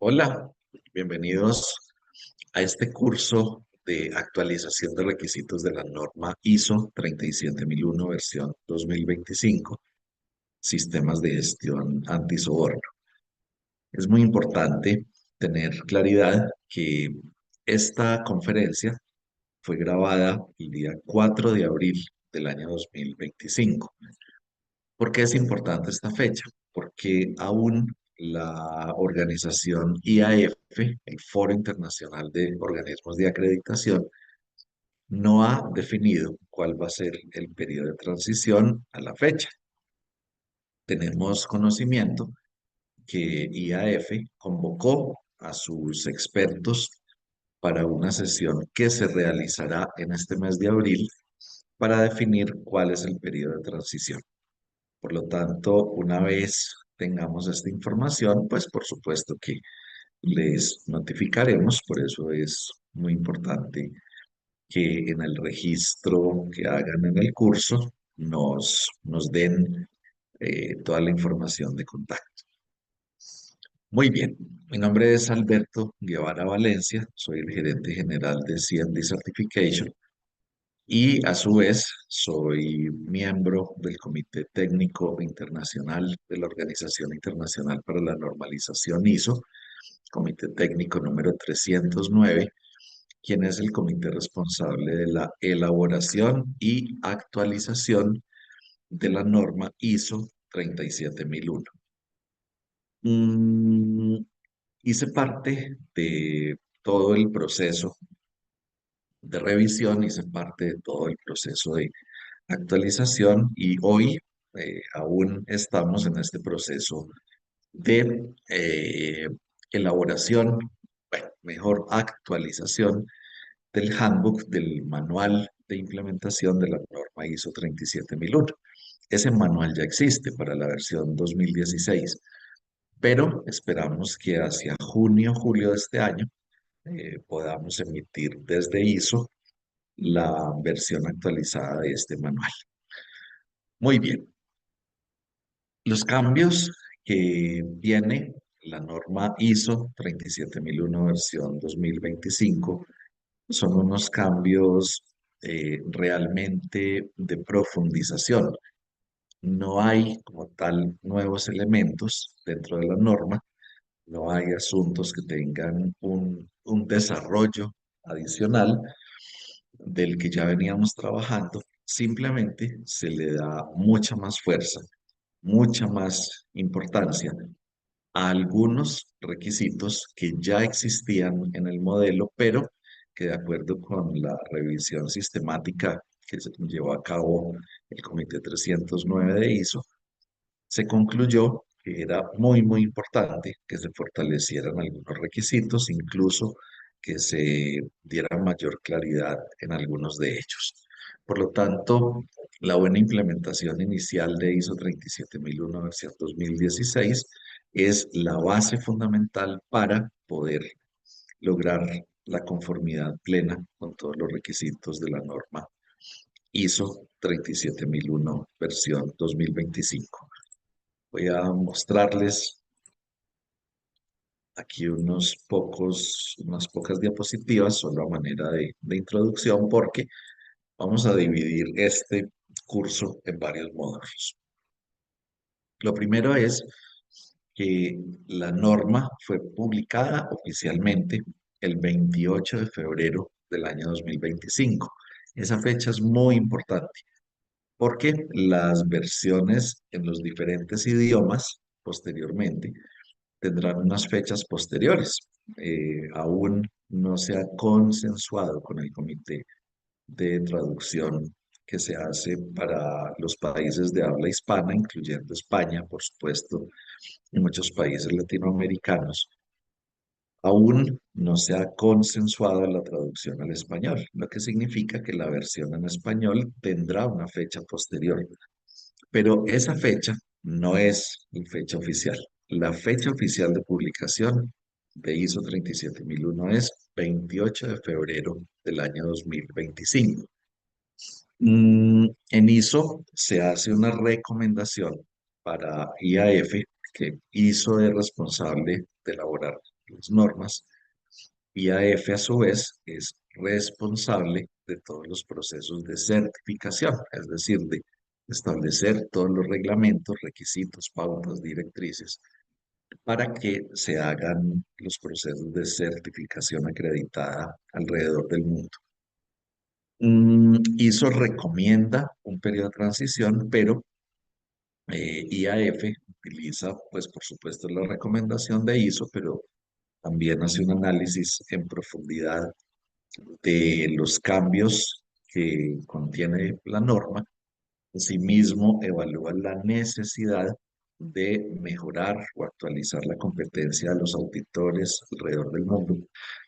Hola, bienvenidos a este curso de actualización de requisitos de la norma ISO 37001 versión 2025, sistemas de gestión antisoborno. Es muy importante tener claridad que esta conferencia fue grabada el día 4 de abril del año 2025. ¿Por qué es importante esta fecha? Porque aún la organización IAF, el Foro Internacional de Organismos de Acreditación, no ha definido cuál va a ser el periodo de transición a la fecha. Tenemos conocimiento que IAF convocó a sus expertos para una sesión que se realizará en este mes de abril para definir cuál es el periodo de transición. Por lo tanto, una vez tengamos esta información, pues por supuesto que les notificaremos. Por eso es muy importante que en el registro que hagan en el curso nos den toda la información de contacto. Muy bien, mi nombre es Alberto Guevara Valencia, soy el gerente general de CMD Certification y a su vez soy miembro del Comité Técnico Internacional de la Organización Internacional para la Normalización ISO, Comité Técnico número 309, quien es el comité responsable de la elaboración y actualización de la norma ISO 37001. Mm, Hice parte de todo el proceso de revisión, hice parte de todo el proceso de actualización y hoy aún estamos en este proceso de elaboración, bueno, mejor actualización del handbook, del manual de implementación de la norma ISO 37001. Ese manual ya existe para la versión 2016, pero esperamos que hacia junio, julio de este año podamos emitir desde ISO la versión actualizada de este manual. Muy bien, los cambios que viene la norma ISO 37001 versión 2025 son unos cambios realmente de profundización. No hay como tal nuevos elementos dentro de la norma, no hay asuntos que tengan un desarrollo adicional del que ya veníamos trabajando, simplemente se le da mucha más fuerza, mucha más importancia a algunos requisitos que ya existían en el modelo, pero que de acuerdo con la revisión sistemática que se llevó a cabo el Comité 309 de ISO, se concluyó que era muy importante que se fortalecieran algunos requisitos, incluso que se diera mayor claridad en algunos de ellos. Por lo tanto, la buena implementación inicial de ISO 37001 versión 2016 es la base fundamental para poder lograr la conformidad plena con todos los requisitos de la norma ISO 37001 versión 2025. Voy a mostrarles aquí unas pocas diapositivas, solo a manera de introducción, porque vamos a dividir este curso en varios módulos. Lo primero es que la norma fue publicada oficialmente el 28 de febrero del año 2025. Esa fecha es muy importante porque las versiones en los diferentes idiomas posteriormente tendrán unas fechas posteriores. Aún no se ha consensuado con el comité de traducción que se hace para los países de habla hispana, incluyendo España, por supuesto, y muchos países latinoamericanos. Aún no se ha consensuado la traducción al español, lo que significa que la versión en español tendrá una fecha posterior. Pero esa fecha no es la fecha oficial. La fecha oficial de publicación de ISO 37001 es 28 de febrero del año 2025. En ISO se hace una recomendación para IAF, que ISO es responsable de elaborar las normas. IAF a su vez es responsable de todos los procesos de certificación, es decir, de establecer todos los reglamentos, requisitos, pautas, directrices para que se hagan los procesos de certificación acreditada alrededor del mundo. ISO recomienda un periodo de transición, pero IAF utiliza, pues por supuesto, la recomendación de ISO, pero también hace un análisis en profundidad de los cambios que contiene la norma. Asimismo, evalúa la necesidad de mejorar o actualizar la competencia de los auditores alrededor del mundo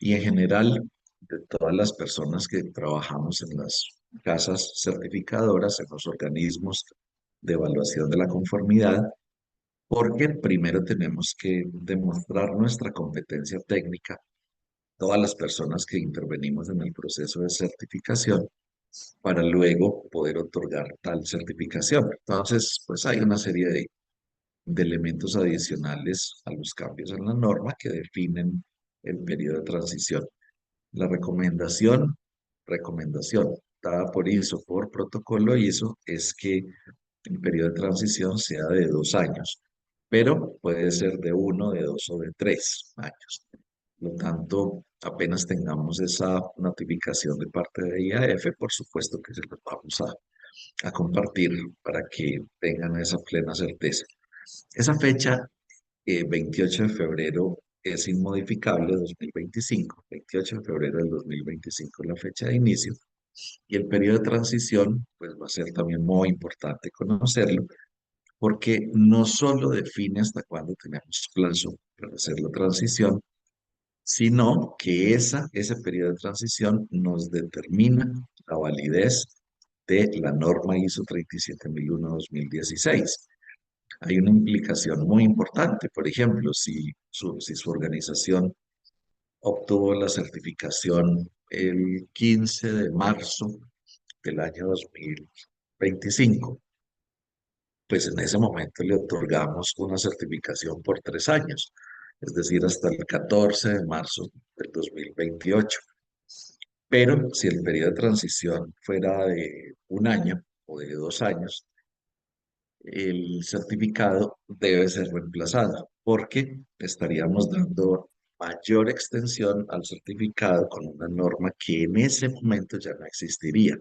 y en general de todas las personas que trabajamos en las casas certificadoras, en los organismos de evaluación de la conformidad, porque primero tenemos que demostrar nuestra competencia técnica, todas las personas que intervenimos en el proceso de certificación, para luego poder otorgar tal certificación. Entonces, pues hay una serie de elementos adicionales a los cambios en la norma que definen el periodo de transición. La recomendación dada por ISO, por protocolo ISO, es que el periodo de transición sea de 2 años, pero puede ser de 1, de 2 o de 3 años. Por lo tanto, apenas tengamos esa notificación de parte de IAF, por supuesto que se los vamos a compartir para que tengan esa plena certeza. Esa fecha, 28 de febrero, es inmodificable, 2025. 28 de febrero del 2025 es la fecha de inicio. Y el periodo de transición, pues va a ser también muy importante conocerlo, porque no solo define hasta cuándo tenemos plazo para hacer la transición, sino que ese periodo de transición nos determina la validez de la norma ISO 37001-2016. Hay una implicación muy importante, por ejemplo, si su organización obtuvo la certificación el 15 de marzo del año 2025, pues en ese momento le otorgamos una certificación por 3 años, es decir, hasta el 14 de marzo del 2028. Pero si el periodo de transición fuera de 1 año o de 2 años, el certificado debe ser reemplazado porque estaríamos dando mayor extensión al certificado con una norma que en ese momento ya no existiría.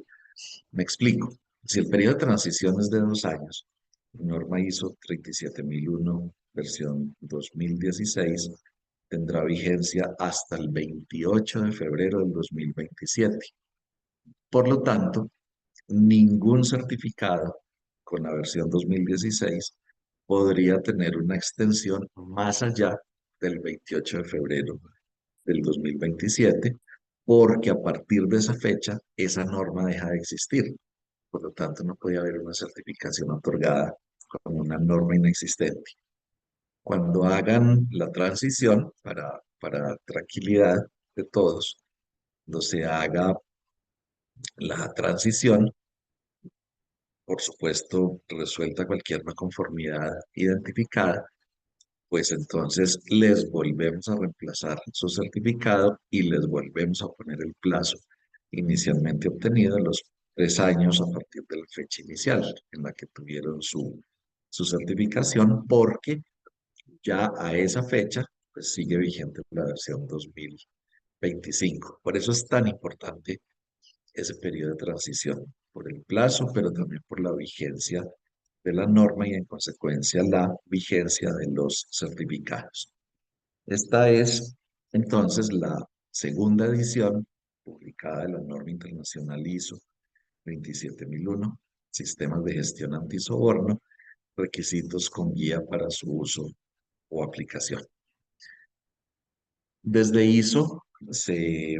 Me explico. Si el periodo de transición es de 2 años, norma ISO 37001, versión 2016, tendrá vigencia hasta el 28 de febrero del 2027. Por lo tanto, ningún certificado con la versión 2016 podría tener una extensión más allá del 28 de febrero del 2027, porque a partir de esa fecha esa norma deja de existir. Por lo tanto, no podía haber una certificación otorgada con una norma inexistente. Cuando hagan la transición, para tranquilidad de todos, cuando se haga la transición, por supuesto, resuelta cualquier no conformidad identificada, pues entonces les volvemos a reemplazar su certificado y les volvemos a poner el plazo inicialmente obtenido, los 3 años a partir de la fecha inicial en la que tuvieron su certificación, porque ya a esa fecha pues sigue vigente la versión 2025. Por eso es tan importante ese periodo de transición, por el plazo, pero también por la vigencia de la norma y en consecuencia la vigencia de los certificados. Esta es entonces la segunda edición publicada de la norma internacional ISO 27001, sistemas de gestión antisoborno, requisitos con guía para su uso o aplicación. Desde ISO se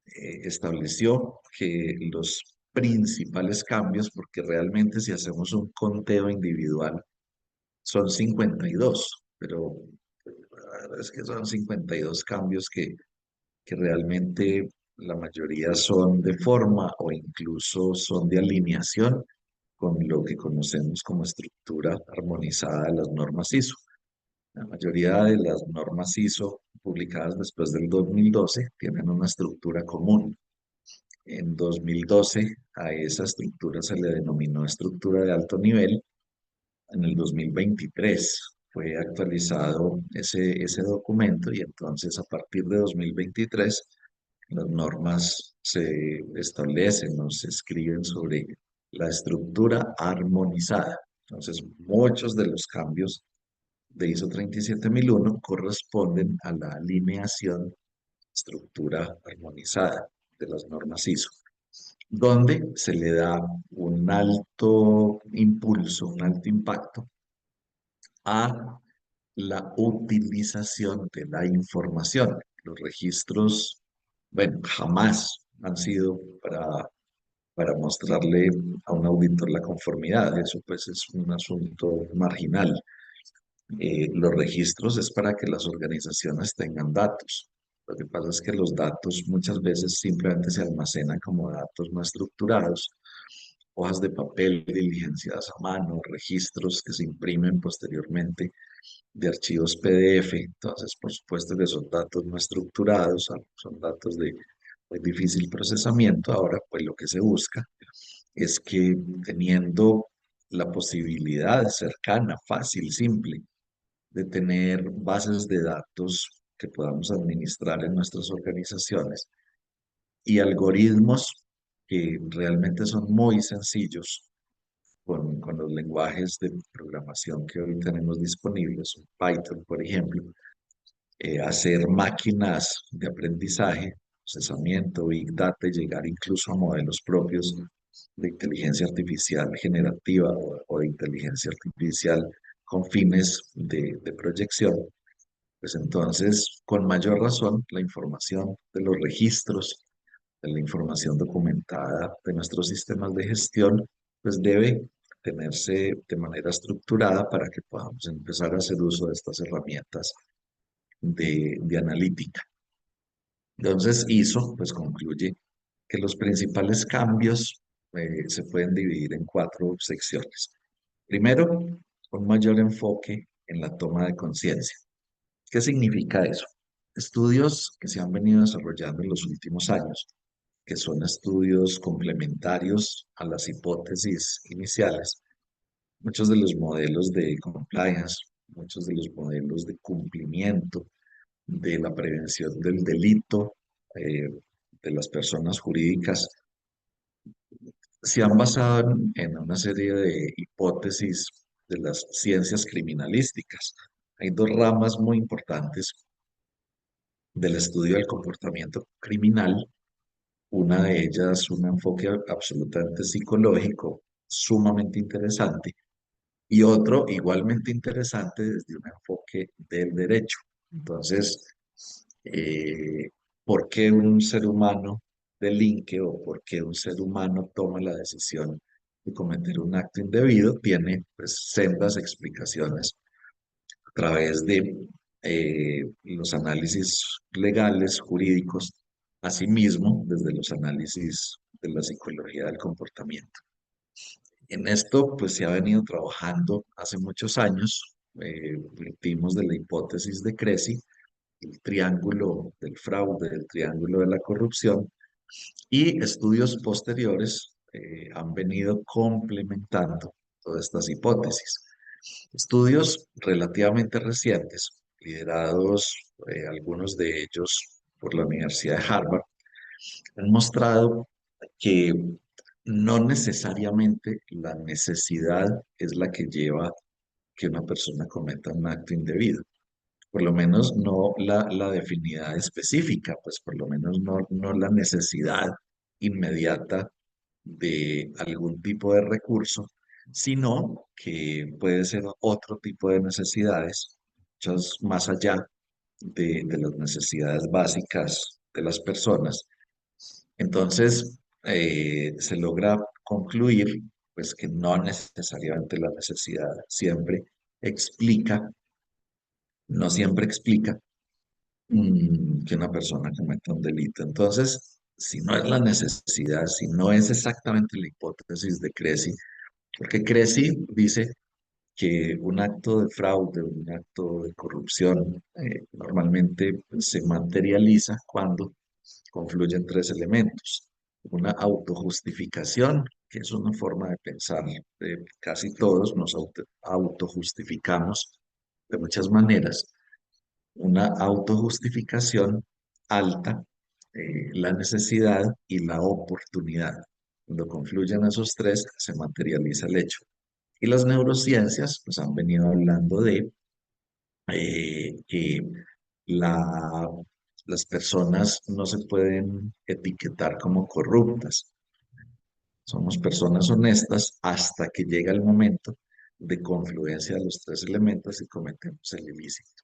estableció que los principales cambios, porque realmente si hacemos un conteo individual son 52, pero la verdad es que son 52 cambios que realmente la mayoría son de forma o incluso son de alineación con lo que conocemos como estructura armonizada de las normas ISO. La mayoría de las normas ISO publicadas después del 2012 tienen una estructura común. En 2012 a esa estructura se le denominó estructura de alto nivel. En el 2023 fue actualizado ese documento y entonces a partir de 2023 las normas se establecen o se escriben sobre la estructura armonizada. Entonces, muchos de los cambios de ISO 37001 corresponden a la alineación estructura armonizada de las normas ISO, donde se le da un alto impulso, un alto impacto a la utilización de la información. Los registros, bueno, jamás han sido para mostrarle a un auditor la conformidad. Eso pues es un asunto marginal. Los registros es para que las organizaciones tengan datos. Lo que pasa es que los datos muchas veces simplemente se almacenan como datos no estructurados, hojas de papel diligenciadas a mano, registros que se imprimen posteriormente de archivos PDF. Entonces, por supuesto que son datos no estructurados, son datos de muy difícil procesamiento. Ahora, pues lo que se busca es que teniendo la posibilidad cercana, fácil, simple, de tener bases de datos que podamos administrar en nuestras organizaciones y algoritmos que realmente son muy sencillos con los lenguajes de programación que hoy tenemos disponibles, Python, por ejemplo, hacer máquinas de aprendizaje, procesamiento, Big Data y llegar incluso a modelos propios de inteligencia artificial generativa o de inteligencia artificial con fines de proyección, pues entonces, con mayor razón, la información de los registros, de la información documentada de nuestros sistemas de gestión, pues debe tenerse de manera estructurada para que podamos empezar a hacer uso de estas herramientas de analítica. Entonces, ISO pues concluye que los principales cambios se pueden dividir en cuatro secciones. Primero, un mayor enfoque en la toma de conciencia. ¿Qué significa eso? Estudios que se han venido desarrollando en los últimos años, que son estudios complementarios a las hipótesis iniciales. Muchos de los modelos de compliance, muchos de los modelos de cumplimiento, de la prevención del delito de las personas jurídicas, se han basado en una serie de hipótesis de las ciencias criminalísticas. Hay dos ramas muy importantes del estudio del comportamiento criminal, una de ellas un enfoque absolutamente psicológico, sumamente interesante, y otro igualmente interesante desde un enfoque del derecho. Entonces, eh, ¿por qué un ser humano delinque o por qué un ser humano toma la decisión de cometer un acto indebido? Tiene pues sendas explicaciones a través de los análisis legales, jurídicos, asimismo desde los análisis de la psicología del comportamiento. En esto pues se ha venido trabajando hace muchos años, partimos de la hipótesis de Cressy, el triángulo del fraude, el triángulo de la corrupción, y estudios posteriores han venido complementando todas estas hipótesis. Estudios relativamente recientes, liderados algunos de ellos por la Universidad de Harvard, han mostrado que no necesariamente la necesidad es la que lleva que una persona cometa un acto indebido. Por lo menos no la definida específica, pues por lo menos no la necesidad inmediata de algún tipo de recurso, sino que puede ser otro tipo de necesidades, muchas más allá de las necesidades básicas de las personas. Entonces, se logra concluir pues que no necesariamente la necesidad siempre explica, no siempre explica que una persona cometa un delito. Entonces, si no es la necesidad, si no es exactamente la hipótesis de Cressy, porque Cressy dice que un acto de fraude, un acto de corrupción, normalmente se materializa cuando confluyen tres elementos. Una autojustificación, que es una forma de pensar. Casi todos nos autojustificamos de muchas maneras. Una autojustificación alta, la necesidad y la oportunidad. Cuando confluyen esos tres, se materializa el hecho. Y las neurociencias pues, han venido hablando de que la, las personas no se pueden etiquetar como corruptas. Somos personas honestas hasta que llega el momento de confluencia de los tres elementos y cometemos el ilícito,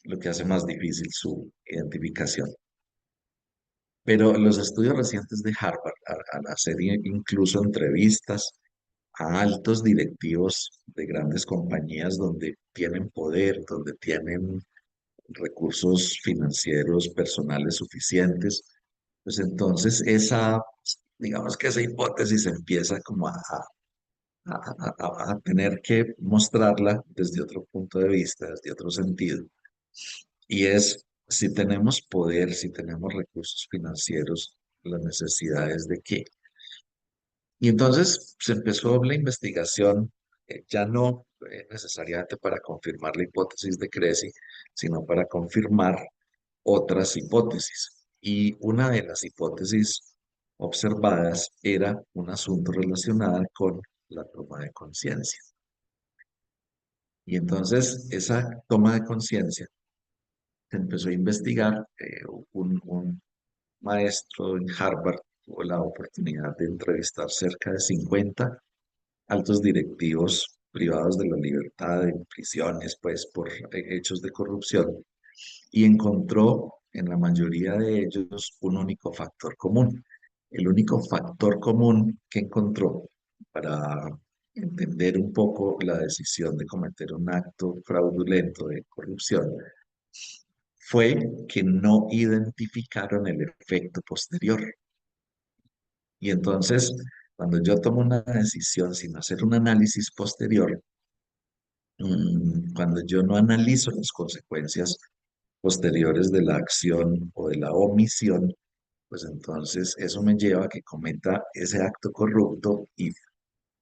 lo que hace más difícil su identificación. Pero los estudios recientes de Harvard, al hacer incluso entrevistas a altos directivos de grandes compañías donde tienen poder, donde tienen recursos financieros personales suficientes, pues entonces digamos que esa hipótesis empieza como a tener que mostrarla desde otro punto de vista, desde otro sentido. Y es, si tenemos poder, si tenemos recursos financieros, las necesidades de qué. Y entonces se empezó la investigación, ya no necesariamente para confirmar la hipótesis de Cressy, sino para confirmar otras hipótesis. Y una de las hipótesis observadas era un asunto relacionado con la toma de conciencia. Y entonces esa toma de conciencia se empezó a investigar. Un maestro en Harvard tuvo la oportunidad de entrevistar cerca de 50 altos directivos privados de la libertad en prisiones, pues por hechos de corrupción, y encontró en la mayoría de ellos un único factor común. El único factor común que encontró para entender un poco la decisión de cometer un acto fraudulento de corrupción fue que no identificaron el efecto posterior. Y entonces, cuando yo tomo una decisión sin hacer un análisis posterior, cuando yo no analizo las consecuencias posteriores de la acción o de la omisión, pues entonces eso me lleva a que cometa ese acto corrupto y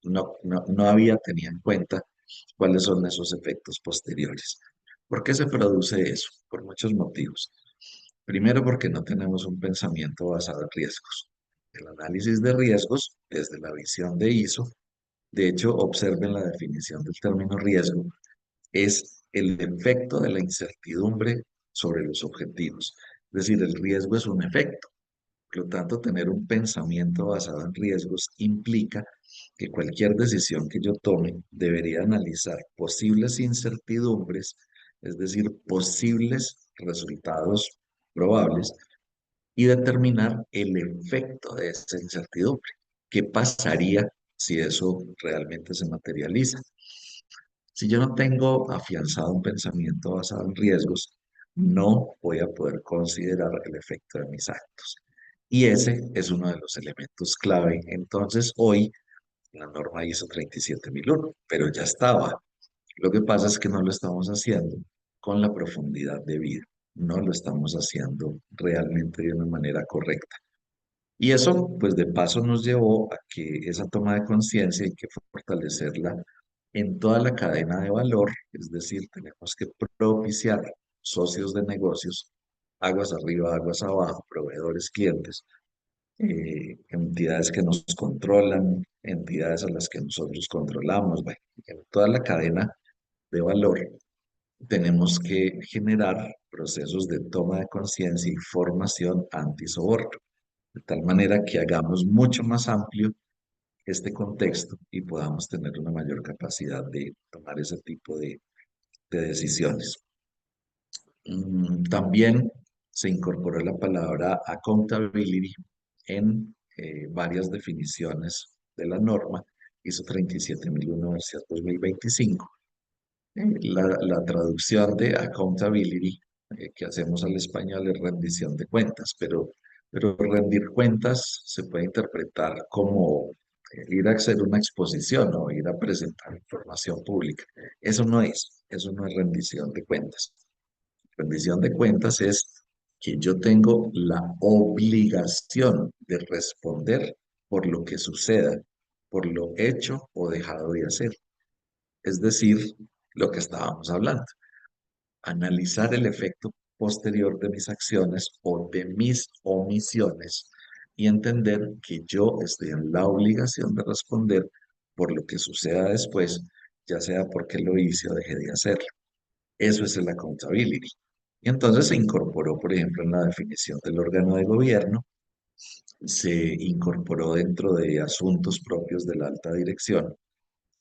no había tenido en cuenta cuáles son esos efectos posteriores. ¿Por qué se produce eso? Por muchos motivos. Primero, porque no tenemos un pensamiento basado en riesgos. El análisis de riesgos, desde la visión de ISO, de hecho, observen la definición del término riesgo, es el efecto de la incertidumbre sobre los objetivos. Es decir, el riesgo es un efecto. Por lo tanto, tener un pensamiento basado en riesgos implica que cualquier decisión que yo tome debería analizar posibles incertidumbres, es decir, posibles resultados probables, y determinar el efecto de esa incertidumbre. ¿Qué pasaría si eso realmente se materializa? Si yo no tengo afianzado un pensamiento basado en riesgos, no voy a poder considerar el efecto de mis actos. Y ese es uno de los elementos clave. Entonces, hoy la norma ISO 37001, pero ya estaba. Lo que pasa es que no lo estamos haciendo con la profundidad de vida, no lo estamos haciendo realmente de una manera correcta. Y eso, pues de paso, nos llevó a que esa toma de conciencia hay que fortalecerla en toda la cadena de valor, es decir, tenemos que propiciar socios de negocios, aguas arriba, aguas abajo, proveedores, clientes, entidades que nos controlan, entidades a las que nosotros controlamos, bueno, en toda la cadena de valor tenemos que generar procesos de toma de conciencia y formación anti-soborno, de tal manera que hagamos mucho más amplio este contexto y podamos tener una mayor capacidad de tomar ese tipo de decisiones. También se incorporó la palabra accountability en varias definiciones de la norma ISO 37001-2025. La traducción de accountability que hacemos al español es rendición de cuentas, pero rendir cuentas se puede interpretar como ir a hacer una exposición o ir a presentar información pública. Eso no es rendición de cuentas. Rendición de cuentas es que yo tengo la obligación de responder por lo que suceda, por lo hecho o dejado de hacer. Es decir, lo que estábamos hablando, analizar el efecto posterior de mis acciones o de mis omisiones y entender que yo estoy en la obligación de responder por lo que suceda después, ya sea porque lo hice o dejé de hacerlo. Eso es el accountability. Y entonces se incorporó, por ejemplo, en la definición del órgano de gobierno, se incorporó dentro de asuntos propios de la alta dirección,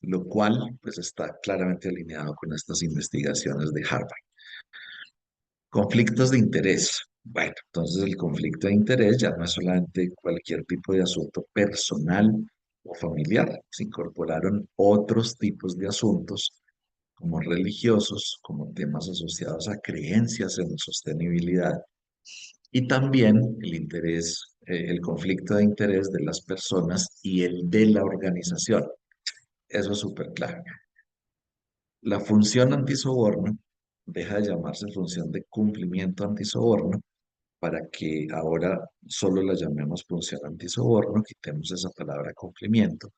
lo cual pues está claramente alineado con estas investigaciones de Harvard. Conflictos de interés. Bueno, entonces el conflicto de interés ya no es solamente cualquier tipo de asunto personal o familiar, se incorporaron otros tipos de asuntos como religiosos, como temas asociados a creencias en sostenibilidad y también el interés, el conflicto de interés de las personas y el de la organización. Eso es súper claro. La función antisoborno deja de llamarse función de cumplimiento antisoborno para que ahora solo la llamemos función antisoborno, quitemos esa palabra cumplimiento,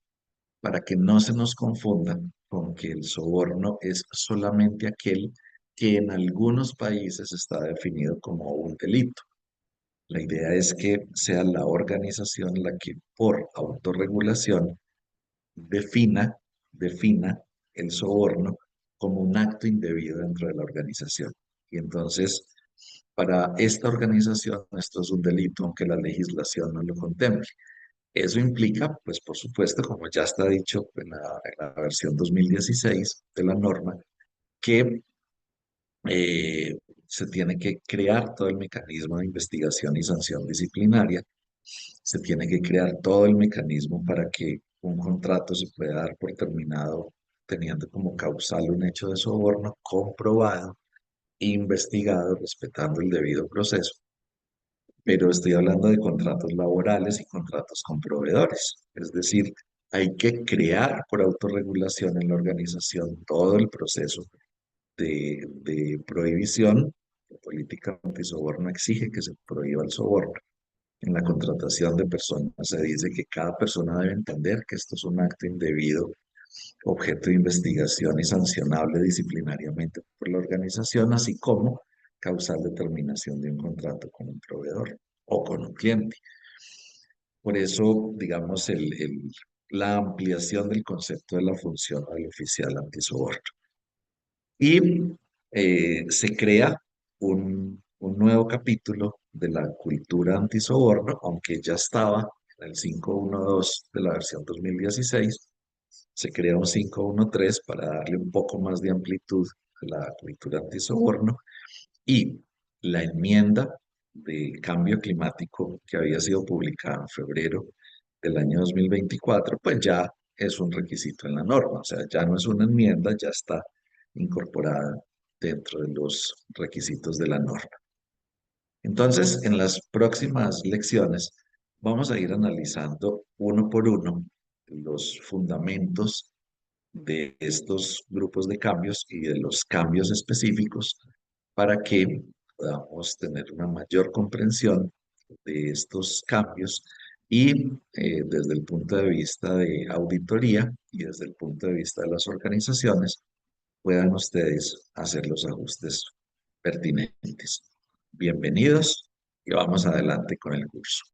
para que no se nos confunda con que el soborno es solamente aquel que en algunos países está definido como un delito. La idea es que sea la organización la que por autorregulación defina, defina el soborno como un acto indebido dentro de la organización. Y entonces, para esta organización, esto es un delito, aunque la legislación no lo contemple. Eso implica, pues por supuesto, como ya está dicho en la versión 2016 de la norma, que eh, se tiene que crear todo el mecanismo de investigación y sanción disciplinaria, se tiene que crear todo el mecanismo para que un contrato se pueda dar por terminado teniendo como causal un hecho de soborno comprobado, investigado, respetando el debido proceso. Pero estoy hablando de contratos laborales y contratos con proveedores. Es decir, hay que crear por autorregulación en la organización todo el proceso de prohibición. La política antisoborno exige que se prohíba el soborno. En la contratación de personas se dice que cada persona debe entender que esto es un acto indebido, objeto de investigación y sancionable disciplinariamente por la organización, así como causal de terminación de un contrato con un proveedor o con un cliente. Por eso, digamos, la ampliación del concepto de la función del oficial antisoborno. Y se crea un nuevo capítulo de la cultura antisoborno, aunque ya estaba en el 512 de la versión 2016, se crea un 513 para darle un poco más de amplitud a la cultura antisoborno y la enmienda de cambio climático que había sido publicada en febrero del año 2024, pues ya es un requisito en la norma, o sea, ya no es una enmienda, ya está incorporada dentro de los requisitos de la norma. Entonces, en las próximas lecciones vamos a ir analizando uno por uno los fundamentos de estos grupos de cambios y de los cambios específicos para que podamos tener una mayor comprensión de estos cambios y desde el punto de vista de auditoría y desde el punto de vista de las organizaciones puedan ustedes hacer los ajustes pertinentes. Bienvenidos y vamos adelante con el curso.